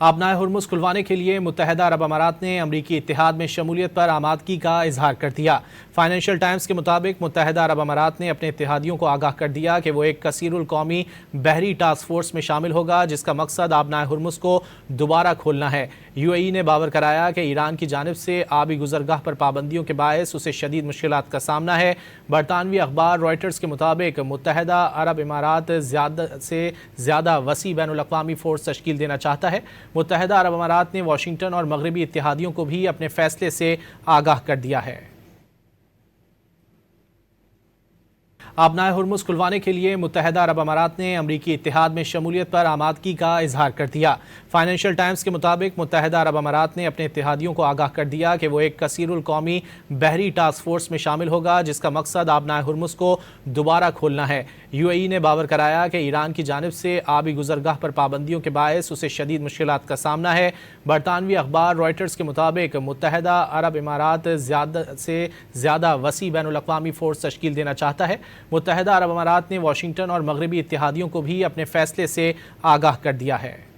آبنائے ہرمز کھلوانے کے لیے متحدہ عرب امارات نے امریکی اتحاد میں شمولیت پر آمادگی کا اظہار کر دیا۔ فائنینشل ٹائمز کے مطابق متحدہ عرب امارات نے اپنے اتحادیوں کو آگاہ کر دیا کہ وہ ایک کثیر القومی بحری ٹاسک فورس میں شامل ہوگا جس کا مقصد آبنائے ہرمز کو دوبارہ کھولنا ہے۔ یو اے ای نے باور کرایا کہ ایران کی جانب سے آبی گزرگاہ پر پابندیوں کے باعث اسے شدید مشکلات کا سامنا ہے۔ برطانوی اخبار رائٹرز کے مطابق متحدہ عرب امارات زیادہ سے زیادہ وسیع بین الاقوامی فورس تشکیل دینا چاہتا ہے۔ متحدہ عرب امارات نے واشنگٹن اور مغربی اتحادیوں کو بھی اپنے فیصلے سے آگاہ کر دیا ہے۔ آبنائے ہرمز کھلوانے کے لیے متحدہ عرب امارات نے امریکی اتحاد میں شمولیت پر آمادگی کا اظہار کر دیا۔ فائنینشل ٹائمز کے مطابق متحدہ عرب امارات نے اپنے اتحادیوں کو آگاہ کر دیا کہ وہ ایک کثیر القومی بحری ٹاسک فورس میں شامل ہوگا جس کا مقصد آبنائے ہرمز کو دوبارہ کھولنا ہے۔ یو اے ای نے باور کرایا کہ ایران کی جانب سے آبی گزرگاہ پر پابندیوں کے باعث اسے شدید مشکلات کا سامنا ہے۔ برطانوی اخبار رائٹرز کے مطابق متحدہ عرب امارات زیادہ سے زیادہ وسیع بین الاقوامی فورس تشکیل دینا چاہتا ہے۔ متحدہ عرب امارات نے واشنگٹن اور مغربی اتحادیوں کو بھی اپنے فیصلے سے آگاہ کر دیا ہے۔